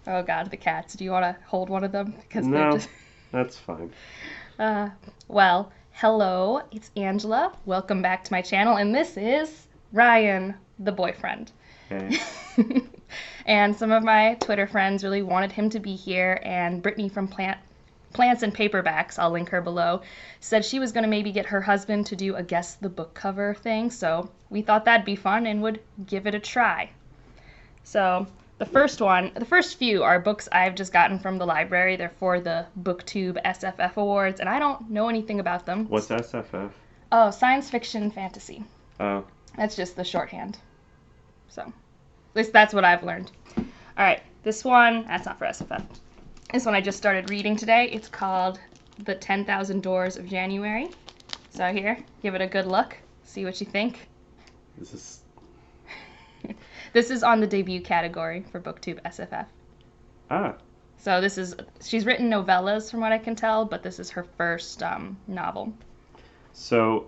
Oh God, the cats. Do you want to hold one of them? Because they're No, just. that's fine. Uh, well, hello, it's Angela. Welcome back to my channel, and this is Ryan, the boyfriend. Hey. And some of my Twitter friends really wanted him to be here, and Brittany from Plants and Paperbacks, I'll link her below, said she was going to maybe get her husband to do a guess the book cover thing, so we thought that'd be fun and would give it a try. So the first few are books I've just gotten from the library. They're for the BookTube SFF Awards, and I don't know anything about them. What's SFF? Oh, science fiction fantasy. Oh. That's just the shorthand. So, at least that's what I've learned. All right, this one, that's not for SFF. This one I just started reading today. It's called The 10,000 Doors of January. So here, give it a good look. See what you think. This is... This is on the debut category for BookTube SFF. Ah. So she's written novellas from what I can tell, but this is her first novel. So...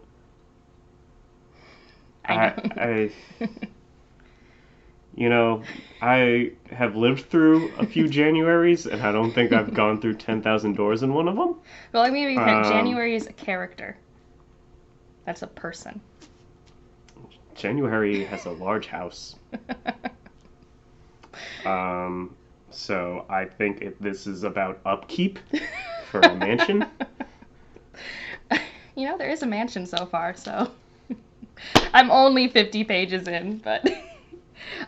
I I have lived through a few Januaries, and I don't think I've gone through 10,000 doors in one of them. Well, I mean, January is a character. That's a person. January has a large house. So I think this is about upkeep for a mansion. There is a mansion so far, so I'm only 50 pages in, but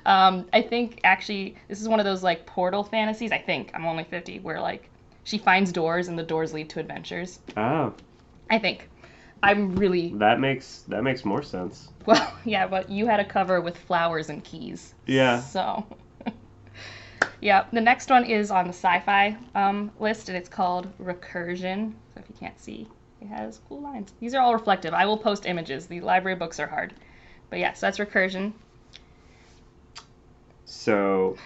I think actually this is one of those like portal fantasies. I think I'm only 50, where like she finds doors and the doors lead to adventures. Oh. I think. I'm really. That makes more sense. Well, yeah, but you had a cover with flowers and keys. Yeah. So. Yeah, the next one is on the sci-fi list, and it's called Recursion. So if you can't see, it has cool lines. These are all reflective. I will post images. The library books are hard. But yeah, so that's Recursion. So,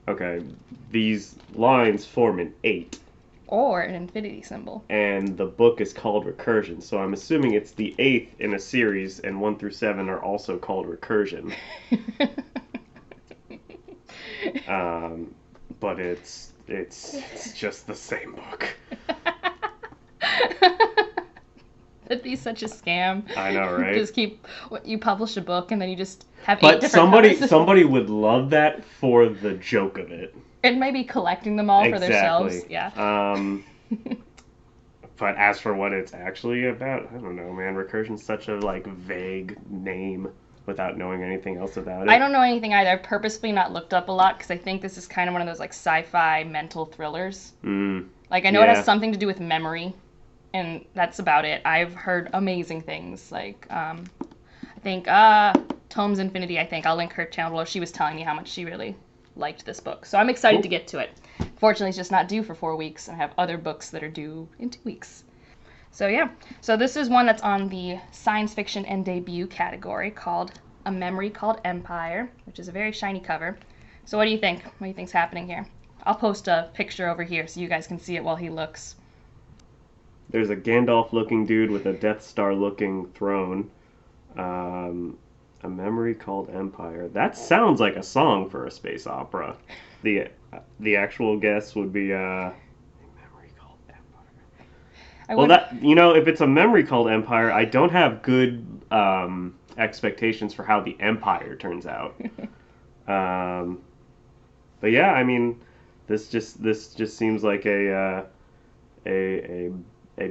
okay, these lines form an 8. Or an infinity symbol. And the book is called Recursion, so I'm assuming it's the 8th in a series, and 1 through 7 are also called Recursion. But it's just the same book. That'd be such a scam. I know, right? You publish a book and then you just have 8 But different covers. somebody would love that for the joke of it. And maybe collecting them all for themselves. Yeah. But as for what it's actually about, I don't know, man. Recursion's such a vague name without knowing anything else about it. I don't know anything either. I've purposely not looked up a lot because I think this is kind of one of those sci-fi mental thrillers. I know it has something to do with memory, and that's about it. I've heard amazing things. I think Tome Infinity. I think I'll link her channel below. She was telling me how much she really liked this book, so I'm excited to get to it. Fortunately, it's just not due for 4 weeks, and I have other books that are due in 2 weeks. So yeah, so this is one that's on the science fiction and debut category called A Memory Called Empire, which is a very shiny cover. So what do you think? What do you think's happening here? I'll post a picture over here so you guys can see it while he looks. There's a Gandalf-looking dude with a Death Star-looking throne. A Memory Called Empire. That sounds like a song for a space opera. The actual guess would be A Memory Called Empire. Well, if it's A Memory Called Empire, I don't have good expectations for how the Empire turns out. But yeah, I mean, this just seems like a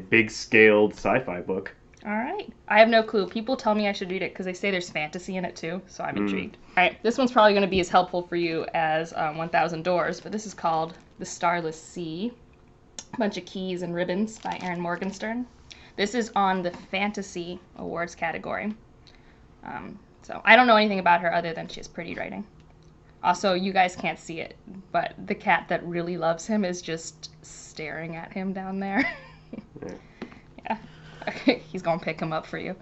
big scaled sci-fi book. All right. I have no clue. People tell me I should read it because they say there's fantasy in it too, so I'm intrigued. All right, this one's probably going to be as helpful for you as 1,000 Doors, but this is called The Starless See. A bunch of keys and ribbons by Erin Morgenstern. This is on the Fantasy Awards category. So I don't know anything about her other than she has pretty writing. Also, you guys can't see it, but the cat that really loves him is just staring at him down there. Yeah. He's gonna pick him up for you.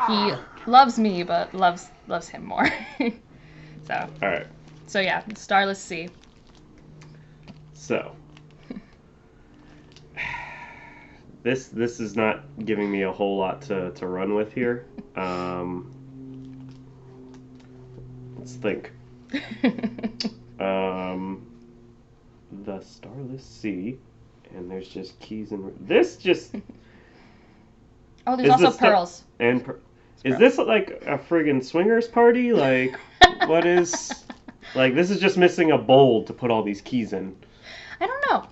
He loves me, but loves him more. So. All right. So yeah, Starless See. So. This is not giving me a whole lot to run with here. Let's think. the Starless See, and there's just keys and this just. Oh, there's also pearls. Is this like a friggin' swingers party? Like, what is? Like, this is just missing a bowl to put all these keys in. I don't know.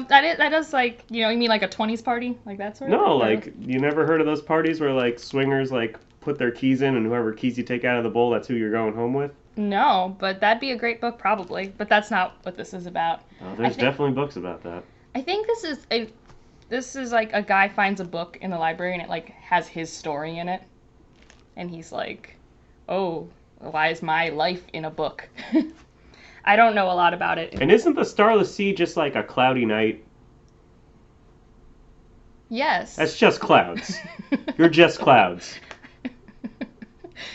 That is like, you know, you mean like a 20s party, like that sort of thing? No, like you never heard of those parties where like swingers like put their keys in, and whoever keys you take out of the bowl, that's who you're going home with. No, but that'd be a great book probably. But that's not what this is about. Oh, there's definitely books about that. I think this is like a guy finds a book in the library and it like has his story in it, and he's like, oh, why is my life in a book? I don't know a lot about it. And isn't the Starless Sea just like a cloudy night? Yes. That's just clouds. You're just clouds. I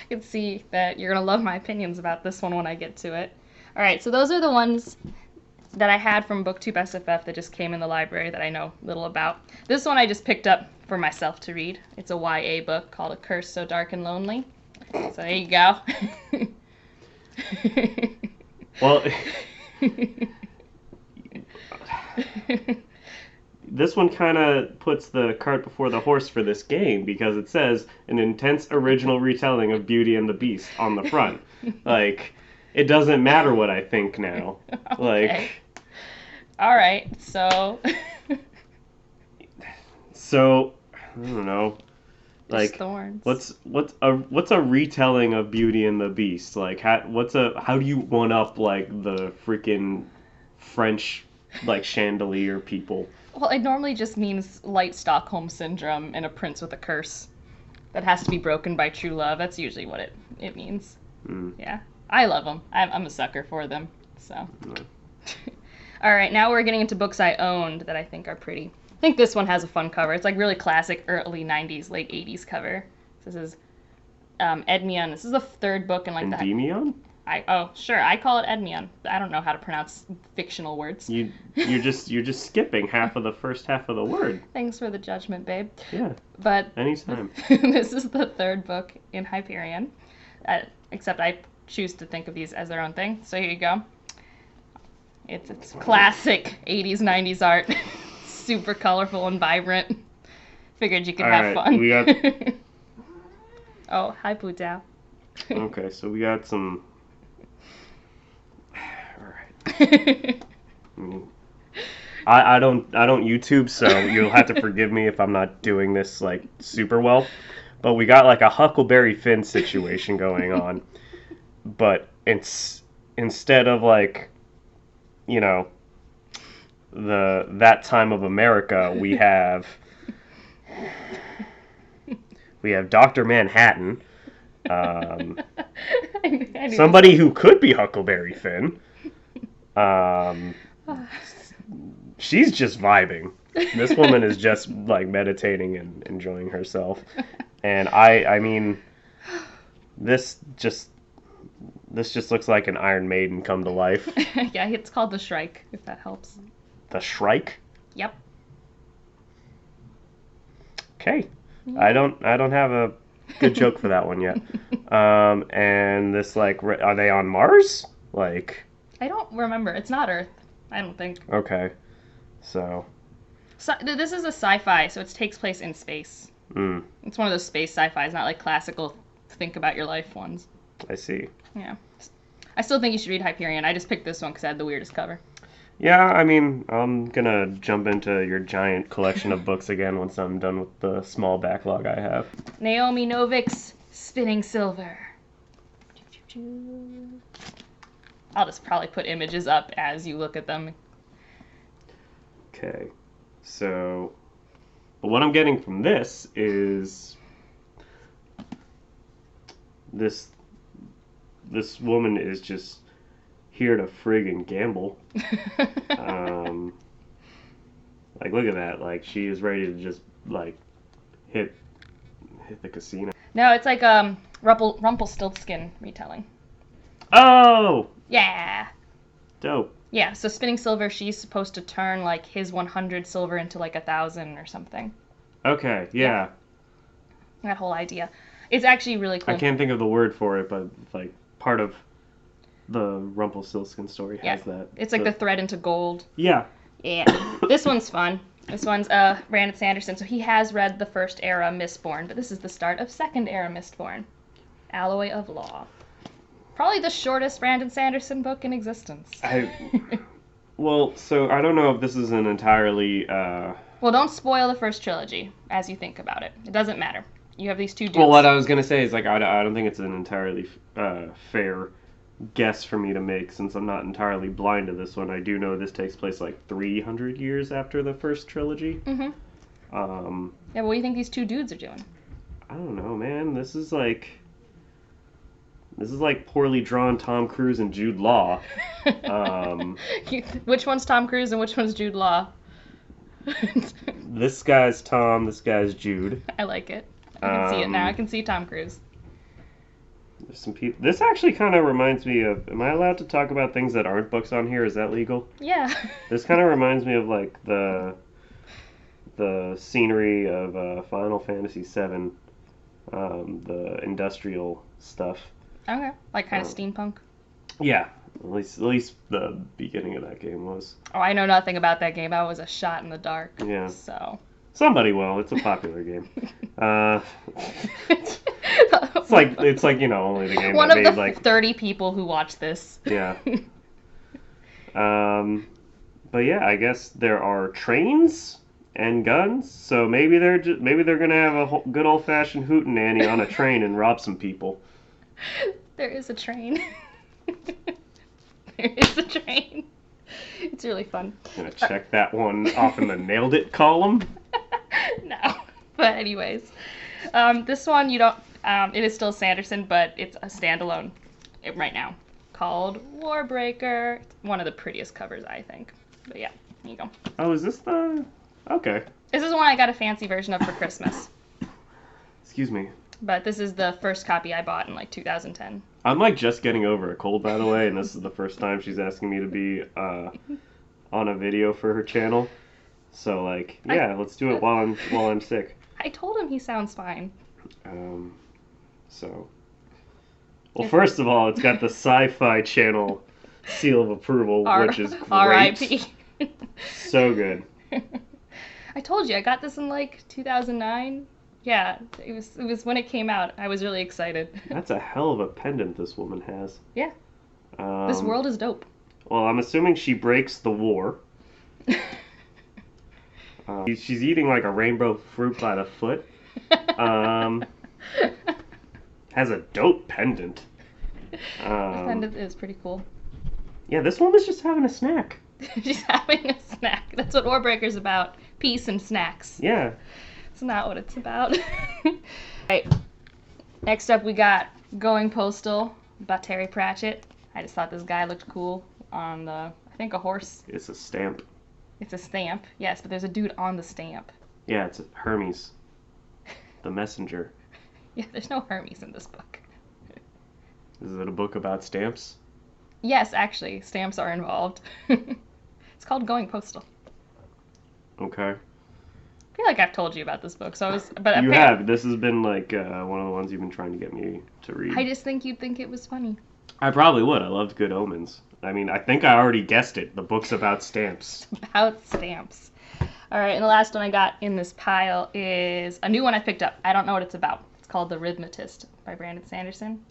can see that you're going to love my opinions about this one when I get to it. All right, so those are the ones that I had from BookTube SFF that just came in the library that I know little about. This one I just picked up for myself to read. It's a YA book called A Curse So Dark and Lonely. So there you go. Well, this one kind of puts the cart before the horse for this game because it says an intense original retelling of Beauty and the Beast on the front. Like, it doesn't matter what I think now. Okay. Like, all right, so I don't know. Like, what's a retelling of Beauty and the Beast? Like, how do you one up like the freaking French like chandelier people? Well, it normally just means light Stockholm syndrome and a prince with a curse that has to be broken by true love. That's usually what it means. Yeah, I love them. I'm a sucker for them. So, all right, now we're getting into books I owned that I think are pretty. I think this one has a fun cover. It's like really classic early 90s, late 80s cover. This is Endymion. This is the third book in like Endymion? Sure. I call it Endymion. I don't know how to pronounce fictional words. You're just skipping half of the first half of the word. Thanks for the judgment, babe. Yeah. But anytime. This is the third book in Hyperion. Except I choose to think of these as their own thing. So here you go. It's classic 80s, 90s art. Super colorful and vibrant. Figured you could have fun. We got... Oh, hi, Putao. Okay, so we got some... Alright. I don't YouTube, so you'll have to forgive me if I'm not doing this, like, super well. But we got, like, a Huckleberry Finn situation going on. But instead of, like, you know... that time of America, we have Dr. Manhattan, somebody who could be Huckleberry Finn. She's just vibing. This woman is just like meditating and enjoying herself. And I mean, this just looks like an Iron Maiden come to life. Yeah, it's called The Shrike, if that helps. The Shrike? Yep. Okay. Yeah. I don't have a good joke for that one yet. And this, like, are they on Mars? Like... I don't remember. It's not Earth. I don't think. Okay. So this is a sci-fi, so it takes place in space. It's one of those space sci-fis, not like classical think about your life ones. I see. Yeah. I still think you should read Hyperion. I just picked this one because it had the weirdest cover. Yeah, I mean, I'm gonna jump into your giant collection of books again once I'm done with the small backlog I have. Naomi Novik's Spinning Silver. I'll just probably put images up as you look at them. Okay, so, but what I'm getting from this is this woman is just here to friggin' gamble. Like, look at that. Like, she is ready to just, like, hit the casino. No, it's like Rumpelstiltskin retelling. Oh! Yeah. Dope. Yeah, so Spinning Silver, she's supposed to turn, like, his 100 silver into, like, 1,000 or something. Okay, yeah. That whole idea. It's actually really cool. I can't think of the word for it, but, like, part of... the Rumpelstiltskin story has that. It's like the thread into gold. Yeah. Yeah. This one's fun. This one's Brandon Sanderson. So he has read the first era Mistborn, but this is the start of second era Mistborn. Alloy of Law. Probably the shortest Brandon Sanderson book in existence. Well, so I don't know if this is an entirely... Well, don't spoil the first trilogy as you think about it. It doesn't matter. You have these two dudes. Well, what I was going to say is, like, I don't think it's an entirely fair guess for me to make, since I'm not entirely blind to this one. I do know this takes place, like, 300 years after the first trilogy. Mm-hmm. Yeah, but what do you think these two dudes are doing? I don't know, man. This is like poorly drawn Tom Cruise and Jude Law. Which one's Tom Cruise and which one's Jude Law? This guy's Tom, this guy's Jude. I like it. I can see it now. I can see Tom Cruise. There's some people. This actually kind of reminds me of... Am I allowed to talk about things that aren't books on here? Is that legal? Yeah. This kind of reminds me of, like, the scenery of Final Fantasy VII, the industrial stuff. Okay. Like kind of steampunk? Yeah. At least the beginning of that game was. Oh, I know nothing about that game. I was a shot in the dark. Yeah. So. Somebody will. It's a popular game. It's like only the game one that of made the like 30 people who watch this. Yeah. But yeah, I guess there are trains and guns, so maybe they're gonna have a good old fashioned hootenanny on a train and rob some people. There is a train. There is a train. It's really fun. I'm gonna check that one off in the nailed it column. No. But anyways, this one you don't. It is still Sanderson, but it's a standalone right now called Warbreaker. It's one of the prettiest covers, I think. But yeah, here you go. Oh, is this the... Okay. This is one I got a fancy version of for Christmas. Excuse me. But this is the first copy I bought in like 2010. I'm like just getting over a cold, by the way, and this is the first time she's asking me to be on a video for her channel. So like, yeah, let's do it while I'm sick. I told him he sounds fine. Well, first of all, it's got the Sci-Fi Channel seal of approval, which is great. R.I.P. So good. I told you, I got this in like 2009. Yeah, it was when it came out. I was really excited. That's a hell of a pendant this woman has. Yeah. This world is dope. Well, I'm assuming she breaks the war. She's eating like a rainbow fruit by the foot. Has a dope pendant. The pendant is pretty cool. Yeah, this woman's just having a snack. She's having a snack. That's what Warbreaker's about. Peace and snacks. Yeah. It's not what it's about. Right. Next up we got Going Postal by Terry Pratchett. I just thought this guy looked cool on I think a horse. It's a stamp. It's a stamp, yes, but there's a dude on the stamp. Yeah, it's Hermes. The messenger. Yeah, there's no Hermes in this book. Is it a book about stamps? Yes, actually, stamps are involved. It's called Going Postal. Okay. I feel like I've told you about this book, so you have. This has been like one of the ones you've been trying to get me to read. I just think you'd think it was funny. I probably would. I loved Good Omens. I mean, I think I already guessed it. The book's about stamps. It's about stamps. All right, and the last one I got in this pile is a new one I picked up. I don't know what it's about. It's called The Rithmatist by Brandon Sanderson.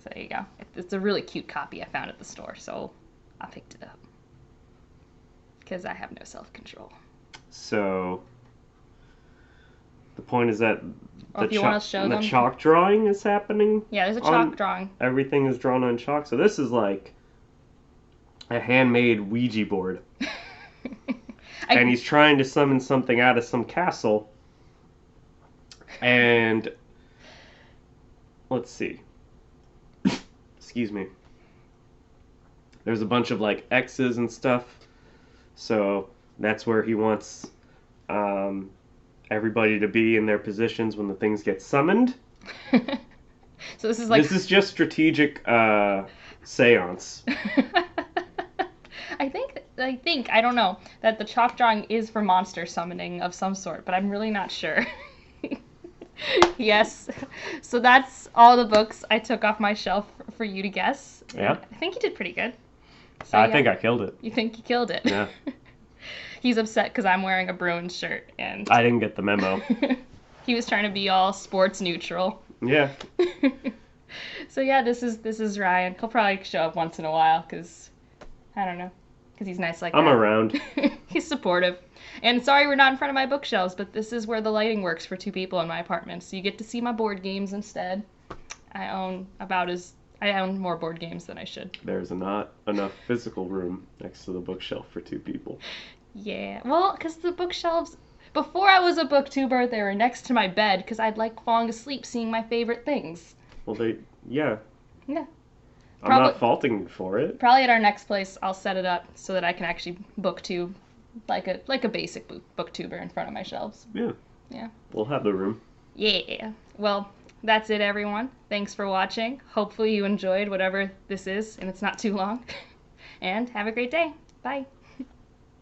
So there you go. It's a really cute copy I found at the store, so I picked it up. Because I have no self-control. So, the point is that the chalk drawing is happening? Yeah, there's a chalk drawing. Everything is drawn on chalk. So this is like a handmade Ouija board. And he's trying to summon something out of some castle. And let's see. Excuse me. There's a bunch of like X's and stuff. So that's where he wants everybody to be in their positions when the things get summoned. So this is like... This is just strategic seance. I think, I don't know, that the chalk drawing is for monster summoning of some sort, but I'm really not sure. Yes. So that's all the books I took off my shelf for you to guess. Yeah. I think you did pretty good. So, I think I killed it. You think you killed it? Yeah. He's upset because I'm wearing a Bruins shirt, and I didn't get the memo. he was trying to be all sports neutral. Yeah. So yeah, this is Ryan. He'll probably show up once in a while because, I don't know, because he's nice like that. I'm around. He's supportive. And sorry we're not in front of my bookshelves, but this is where the lighting works for 2 people in my apartment. So you get to see my board games instead. I own more board games than I should. There's not enough physical room next to the bookshelf for 2 people. Yeah, well, because the bookshelves, before I was a booktuber, they were next to my bed because I'd like falling asleep seeing my favorite things. Well, yeah. Yeah. I'm not faulting you for it. Probably at our next place, I'll set it up so that I can actually booktube like a basic booktuber in front of my shelves. Yeah. Yeah. We'll have the room. Yeah. Well, that's it, everyone. Thanks for watching. Hopefully you enjoyed whatever this is, and it's not too long. And have a great day. Bye.